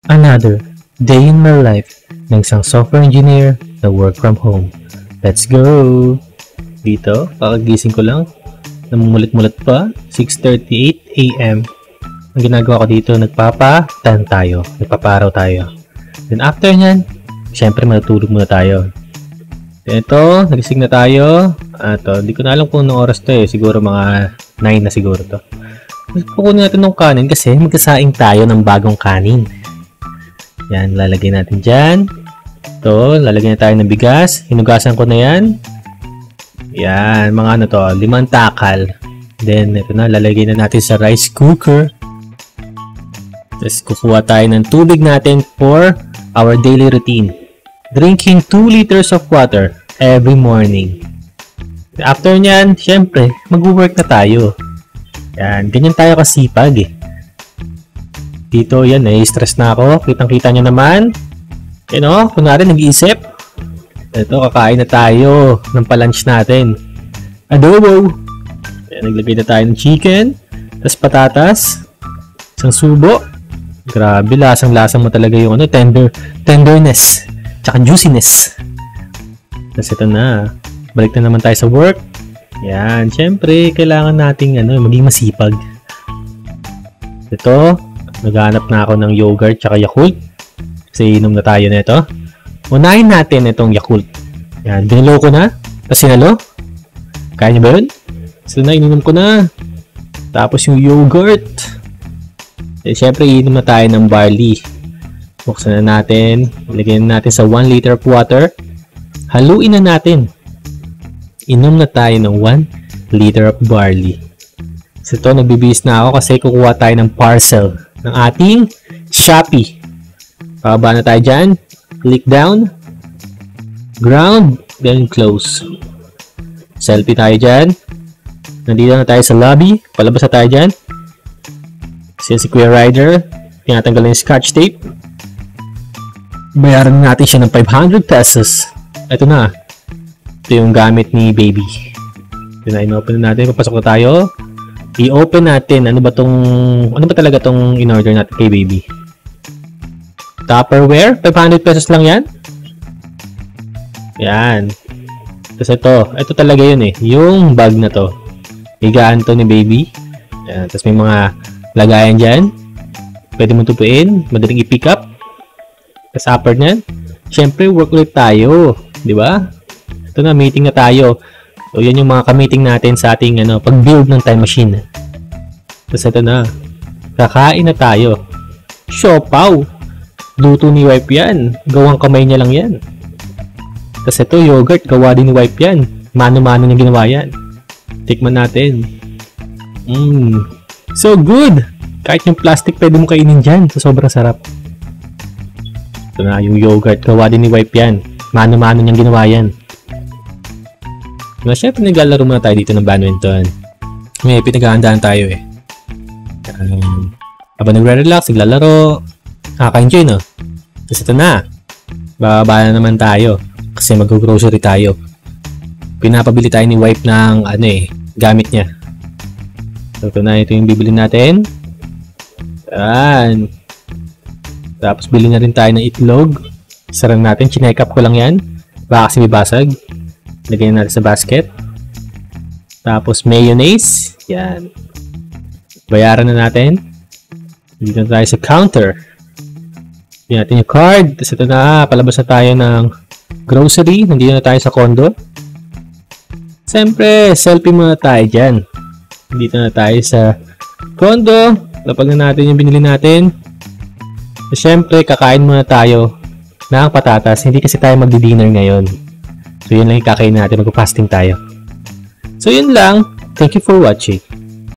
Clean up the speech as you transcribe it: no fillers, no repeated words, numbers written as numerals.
Another day in my life ng isang software engineer na work from home. Let's go! Dito, kakagising ko lang. Namumulit-mulit pa, 6:38 AM. Ang ginagawa ko dito, nagpapa-tan tayo. Nagpaparaw tayo. Then after nyan, syempre matutulog muna tayo. Then ito, nagising na tayo. Di ko na alam kung anong oras to eh. Siguro mga 9 na siguro to. Kukunin natin ng kanin kasi magkasaing tayo ng bagong kanin. Yan, lalagay natin dyan. Ito, lalagyan na tayo ng bigas. Hinugasan ko na yan. Yan, mga ano to, 5 takal. Then, ito na, lalagay na natin sa rice cooker. Tapos, kukuha tayo ng tubig natin for our daily routine. Drinking 2 liters of water every morning. After nyan, syempre, mag-work na tayo. Yan, ganyan tayo kasipag eh. Dito, yan, stress na ako. Kitang-kita nyo naman. Yan o, kunwari nag-iisip. Ito, kakain na tayo ng palunch natin. Adobo. Yan, naglagay na tayo ng chicken. Tapos patatas. Isang subo. Grabe, lasang-lasang mo talaga yung tenderness. Tsaka juiciness. Tapos ito na. Balik na naman tayo sa work. Yan, syempre, kailangan nating maging masipag. Ito, naghanap na ako ng yogurt tsaka Yakult. Kasi inom na tayo nito. Unahin natin itong Yakult. Yan, binilo ko na. Tapos sinalo. Kaya niyo ba yun? So na, ininom ko na. Tapos yung yogurt. Siyempre, inom na tayo ng barley. Buksan na natin. Ilagyan na natin sa 1 liter of water. Haluin na natin. Inom na tayo ng 1 liter of barley. So ito, nagbibihis na ako kasi kukuha tayo ng parcel ng ating Shopee. Pababa na tayo dyan. Click down. Ground. Then close. Selfie tayo dyan. Nandito na tayo sa lobby. Palabas na tayo dyan. Si Kuya Rider. Tinatanggal yung scotch tape. Bayaran natin siya ng 500 pesos. Ito na. Ito yung gamit ni baby. Ito na, in-open na natin. Papasok na tayo. I-open natin. Ano ba talaga tong in-order natin kay baby? Tupperware? 500 pesos lang yan? Yan. Tapos ito talaga yun eh. Yung bag na to. Higaan to ni baby. Yan. Tapos may mga lagayan dyan. Pwede mong tupuin. Madaling i-pick up. Tapos upper nyan. Siyempre, work ulit tayo. Diba? Ito na, meeting na tayo. So, yan yung mga ka-meeting natin sa ating pag-build ng time machine. Tapos ito na. Kakain na tayo. Siopaw. Luto ni wife yan. Gawang kamay niya lang yan. Tapos ito, yogurt. Gawa din ni wife yan. Mano-mano niya ginawa yan. Tikman natin. So good! Kahit yung plastic pwede mo kainin dyan. So, sobrang sarap. Ito na, yung yogurt. Gawa din ni wife yan. Mano-mano niyang ginawa yan. Syempre, naglalaro muna tayo dito ng badminton. May pinaghahandaan tayo eh. Habang nagre-relax, naglalaro. Nakaka-enjoy, no? Tapos ito na. Bababa na naman tayo. Kasi mag-grocery tayo. Pinapabili tayo ni wife ng gamit niya. So, ito na. Ito yung bibili natin. Yan. Tapos, bili na rin tayo ng itlog. Sarang natin. Chinek up ko lang yan. Baka kasi may basag. Lagyan natin sa basket. Tapos, mayonnaise. Yan. Bayaran na natin. Dito na tayo sa counter. Bigyan natin yung card. Tapos ito na, palabas na tayo ng grocery. Nandito na tayo sa condo. Siyempre, selfie muna tayo dyan. Nandito na tayo sa condo. Lapag na natin yung binili natin. Siyempre, kakain muna tayo ng patatas. Hindi kasi tayo magdi-dinner ngayon. So, yun lang yung kakain natin. Mag-fasting tayo. So, yun lang. Thank you for watching.